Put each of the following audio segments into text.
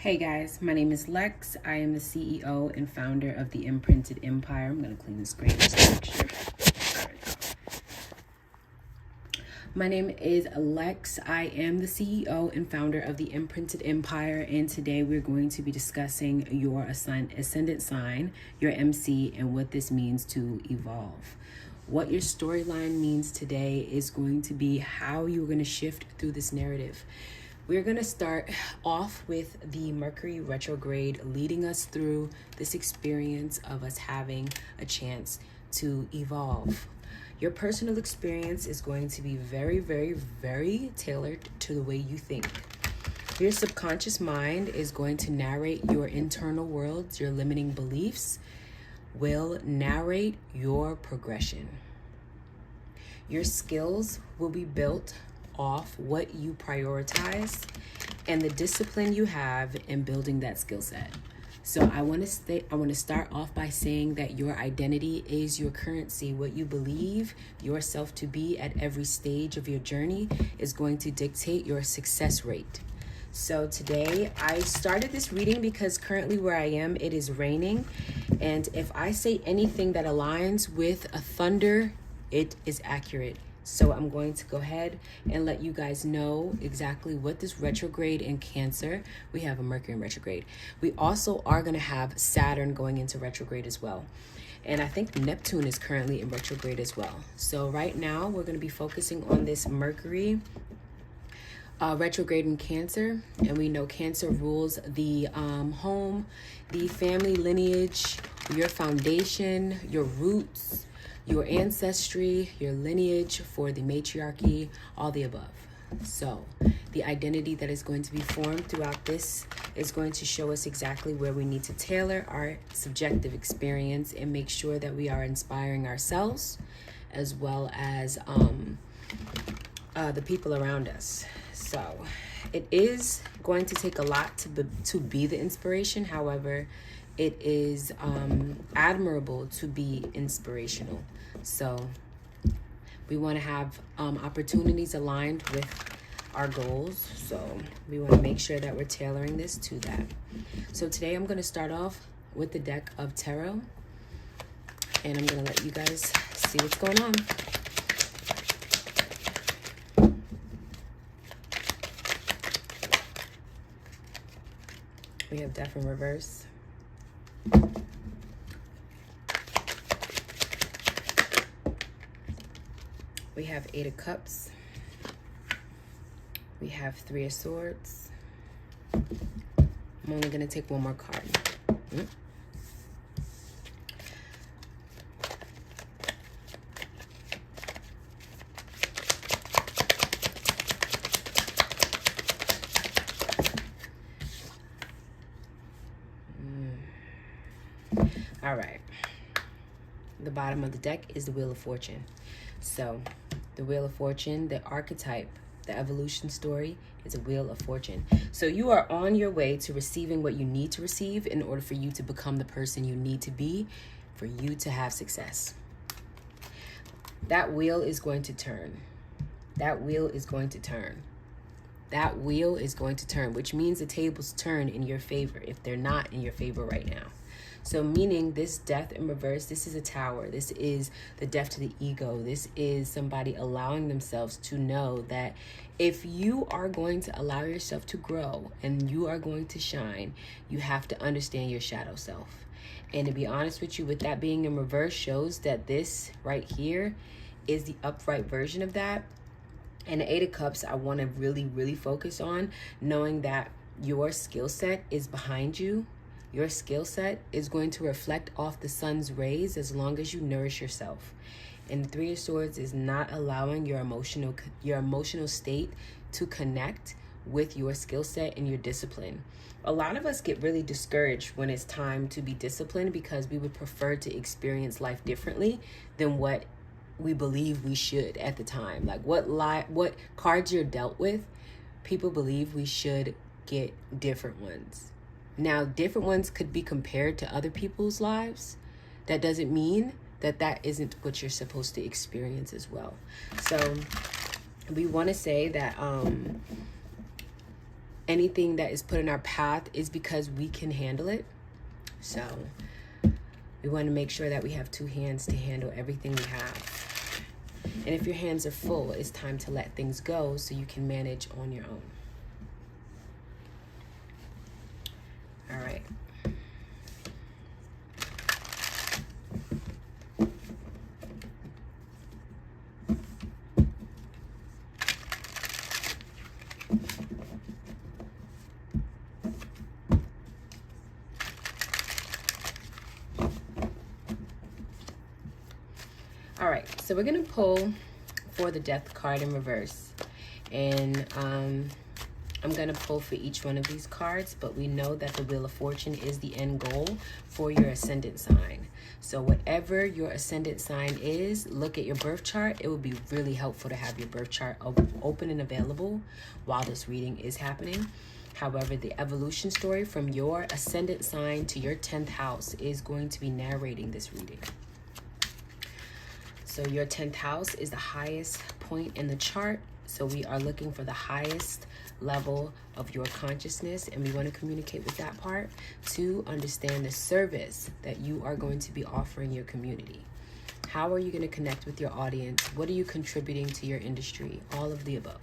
Hey guys, my name is Lex. I am the CEO and founder of the Imprinted Empire. I'm going to clean the screen. My name is Lex. I am the CEO and founder of the Imprinted Empire, and today we're going to be discussing your ascendant sign, your MC, and what this means to evolve. What your storyline means today is going to be how you're going to shift through this narrative. We're going to start off with the Mercury retrograde leading us through this experience of us having a chance to evolve. Your personal experience is going to be very, very, very tailored to the way you think. Your subconscious mind is going to narrate your internal worlds. Your limiting beliefs will narrate your progression. Your skills will be built off what you prioritize and the discipline you have in building that skill set. So I want to start off by saying that your identity is your currency. What you believe yourself to be at every stage of your journey is going to dictate your success rate. So today I started this reading because currently where I am, it is raining. And if I say anything that aligns with a thunder, it is accurate. So I'm going to go ahead and let you guys know exactly what this retrograde in Cancer. We have a Mercury in retrograde. We also are going to have Saturn going into retrograde as well. And I think Neptune is currently in retrograde as well. So right now we're going to be focusing on this Mercury retrograde in Cancer. And we know Cancer rules the home, the family lineage, your foundation, your roots, your ancestry, your lineage, for the matriarchy, all the above. So the identity that is going to be formed throughout this is going to show us exactly where we need to tailor our subjective experience and make sure that we are inspiring ourselves as well as the people around us. So it is going to take a lot to be the inspiration. However, it is admirable to be inspirational. So we want to have opportunities aligned with our goals. So we want to make sure that we're tailoring this to that. So today I'm going to start off with the deck of tarot. And I'm going to let you guys see what's going on. We have Death in reverse. We have Eight of Cups. We have Three of Swords. I'm only going to take one more card. All right. The bottom of the deck is the Wheel of Fortune. So the Wheel of Fortune, the archetype, the evolution story is a Wheel of Fortune. So you are on your way to receiving what you need to receive in order for you to become the person you need to be for you to have success. That wheel is going to turn. That wheel is going to turn. That wheel is going to turn, which means the tables turn in your favor if they're not in your favor right now. So meaning this Death in reverse, this is a Tower. This is the death to the ego. This is somebody allowing themselves to know that if you are going to allow yourself to grow and you are going to shine, you have to understand your shadow self. And to be honest with you, with that being in reverse shows that this right here is the upright version of that. And the Eight of Cups, I want to really, really focus on knowing that your skill set is behind you. Your skill set is going to reflect off the sun's rays as long as you nourish yourself. And the Three of Swords is not allowing your emotional state to connect with your skill set and your discipline. A lot of us get really discouraged when it's time to be disciplined because we would prefer to experience life differently than what we believe we should at the time. Like what cards you're dealt with, people believe we should get different ones. Now, different ones could be compared to other people's lives. That doesn't mean that that isn't what you're supposed to experience as well. So we want to say that anything that is put in our path is because we can handle it. So we want to make sure that we have two hands to handle everything we have. And if your hands are full, it's time to let things go so you can manage on your own. All right. All right, so we're going to pull for the Death card in reverse. And I'm going to pull for each one of these cards, but we know that the Wheel of Fortune is the end goal for your ascendant sign. So whatever your ascendant sign is, look at your birth chart. It would be really helpful to have your birth chart open and available while this reading is happening. However, the evolution story from your ascendant sign to your 10th house is going to be narrating this reading. So your 10th house is the highest point in the chart. So we are looking for the highest level of your consciousness, and we want to communicate with that part to understand the service that you are going to be offering your community. How are you going to connect with your audience? What are you contributing to your industry? All of the above.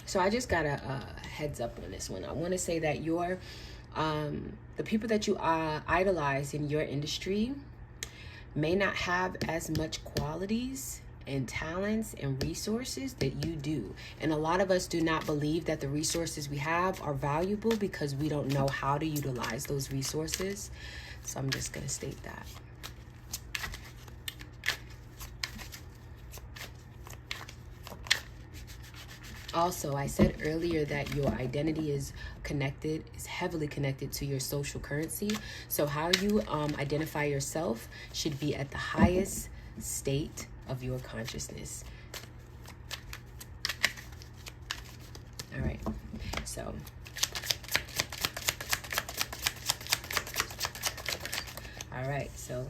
So I just got a heads up on this one. I want to say that your the people that you idolize in your industry may not have as much qualities and talents and resources that you do. And a lot of us do not believe that the resources we have are valuable because we don't know how to utilize those resources. So I'm just going to state that. Also, I said earlier that your identity is heavily connected to your social currency. So how you identify yourself should be at the highest state of your consciousness. All right, so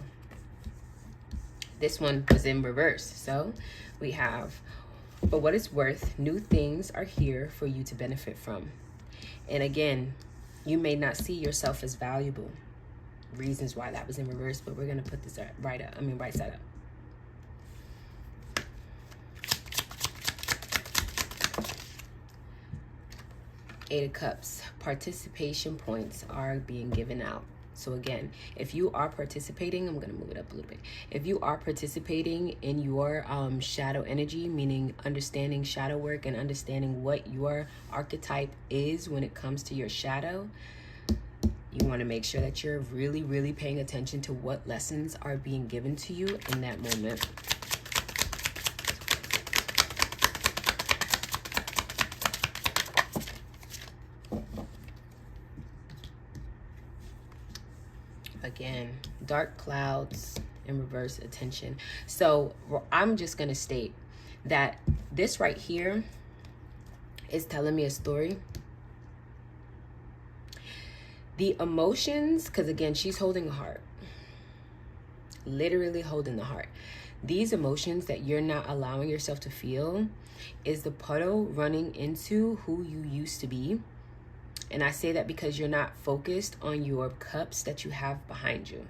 this one was in reverse. So we have, for what it's worth, new things are here for you to benefit from. And again, you may not see yourself as valuable. Reasons why that was in reverse, but we're going to put this right side up. Eight of Cups. Participation points are being given out. So again, if you are participating, I'm going to move it up a little bit. If you are participating in your shadow energy, meaning understanding shadow work and understanding what your archetype is when it comes to your shadow, you want to make sure that you're really, really paying attention to what lessons are being given to you in that moment. Again, dark clouds in reverse, attention. So I'm just going to state that this right here is telling me a story. The emotions, because again, she's holding a heart. Literally holding the heart. These emotions that you're not allowing yourself to feel is the puddle running into who you used to be. And I say that because you're not focused on your cups that you have behind you.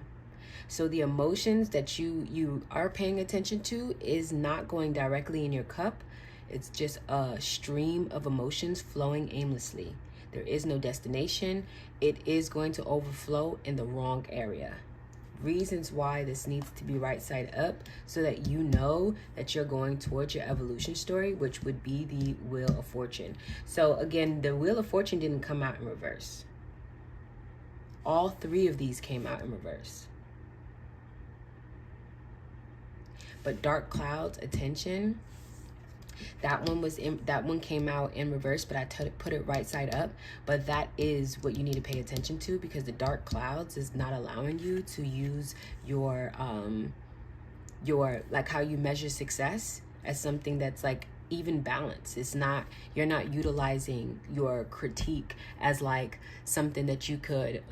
So the emotions that you are paying attention to is not going directly in your cup. It's just a stream of emotions flowing aimlessly. There is no destination. It is going to overflow in the wrong area. Reasons why this needs to be right side up, so that you know that you're going towards your evolution story, which would be the Wheel of Fortune. So again, the Wheel of Fortune didn't come out in reverse. All three of these came out in reverse. But dark clouds, attention, that one came out in reverse, but I put it right side up. But that is what you need to pay attention to, because the dark clouds is not allowing you to use your like how you measure success as something that's like even balance. It's not, you're not utilizing your critique as like something that you could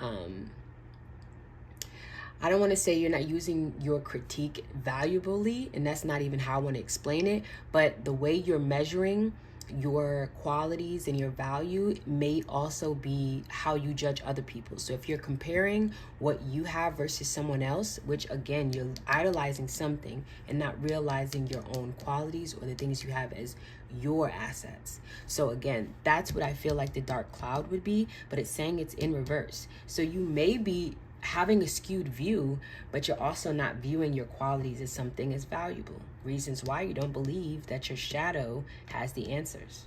I don't want to say you're not using your critique valuably, and that's not even how I want to explain it, but the way you're measuring your qualities and your value may also be how you judge other people. So if you're comparing what you have versus someone else, which again, you're idolizing something and not realizing your own qualities or the things you have as your assets. So again, that's what I feel like the dark cloud would be, but it's saying it's in reverse. So you may be having a skewed view, but you're also not viewing your qualities as something as valuable. Reasons why you don't believe that your shadow has the answers.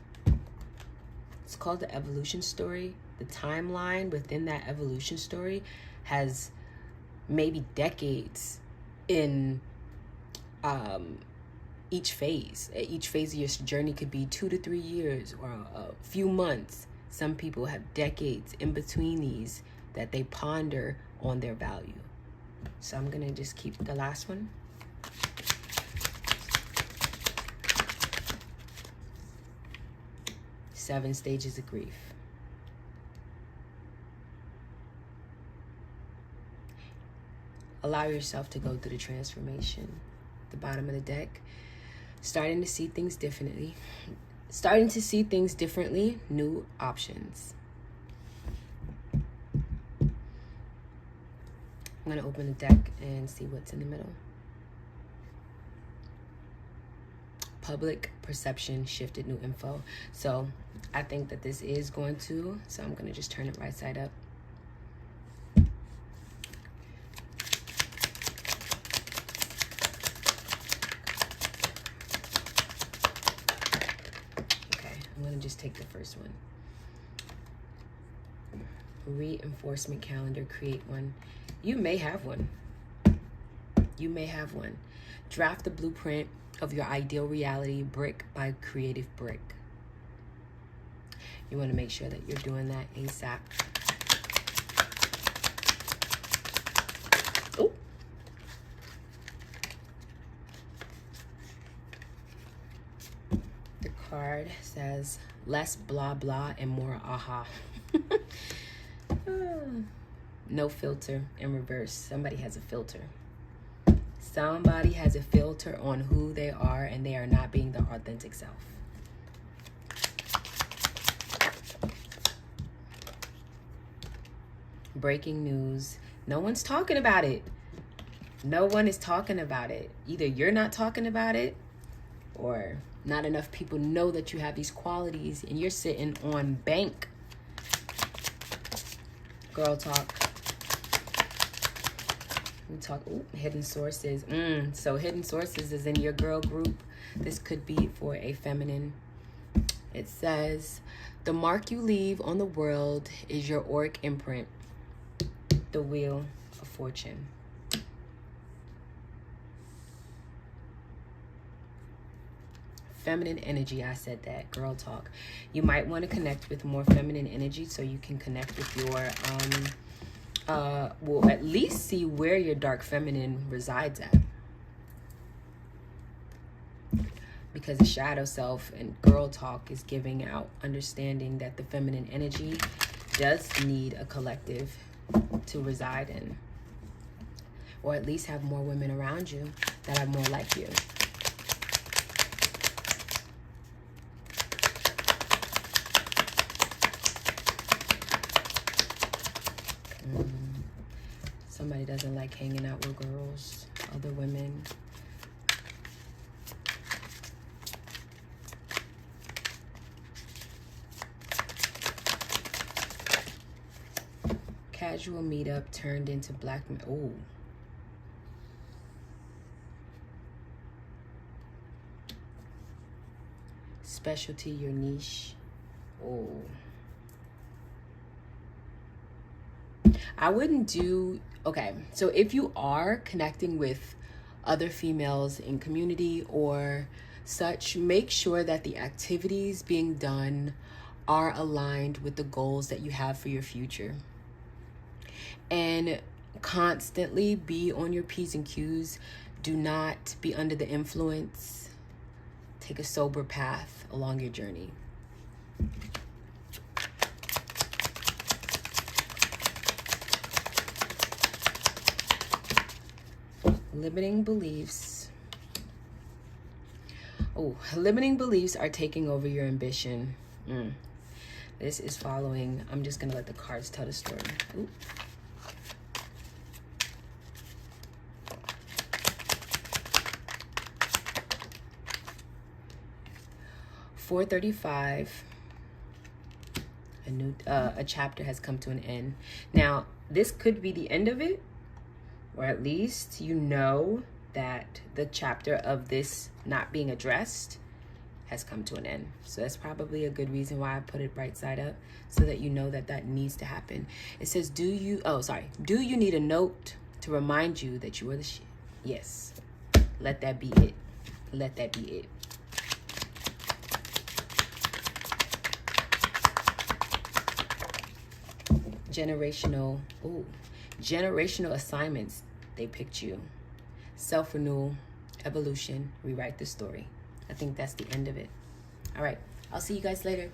It's called the evolution story. The timeline within that evolution story has maybe decades in each phase. Each phase of your journey could be 2 to 3 years or a few months. Some people have decades in between these that they ponder on their value. So I'm gonna just keep the last one. Seven stages of grief. Allow yourself to go through the transformation. The bottom of the deck, starting to see things differently. Starting to see things differently, new options. I'm going to open the deck and see what's in the middle. Public perception shifted, new info. So I think that this is going to, so I'm going to just turn it right side up. Okay, I'm going to just take the first one. Reinforcement calendar, create one. You may have one. You may have one. Draft the blueprint of your ideal reality brick by creative brick. You want to make sure that you're doing that ASAP. Oh. The card says less blah blah and more aha. No filter in reverse. Somebody has a filter. Somebody has a filter on who they are, and they are not being their authentic self. Breaking news. No one's talking about it. No one is talking about it. Either you're not talking about it, or not enough people know that you have these qualities, and you're sitting on bank. Girl talk. We talk hidden sources. So hidden sources is in your girl group. This could be for a feminine. It says, the mark you leave on the world is your auric imprint. The Wheel of Fortune. Feminine energy, I said that. Girl talk. You might want to connect with more feminine energy so you can connect with your well, at least see where your dark feminine resides at. Because the shadow self and girl talk is giving out understanding that the feminine energy does need a collective to reside in. Or at least have more women around you that are more like you. Somebody doesn't like hanging out with girls, other women. Casual meetup turned into blackmail. Oh. Specialty, your niche. Oh. I wouldn't do, okay, so if you are connecting with other females in community or such, make sure that the activities being done are aligned with the goals that you have for your future. And constantly be on your P's and Q's. Do not be under the influence. Take a sober path along your journey. Limiting beliefs. Oh, limiting beliefs are taking over your ambition. This is following. I'm just going to let the cards tell the story. Ooh. $435. A chapter has come to an end. Now, this could be the end of it, or at least you know that the chapter of this not being addressed has come to an end. So that's probably a good reason why I put it right side up, so that you know that that needs to happen. It says, do you need a note to remind you that you are the shit? Yes. Let that be it. Let that be it. Generational assignments. They picked you. Self-renewal, evolution, rewrite the story. I think that's the end of it. All right. I'll see you guys later.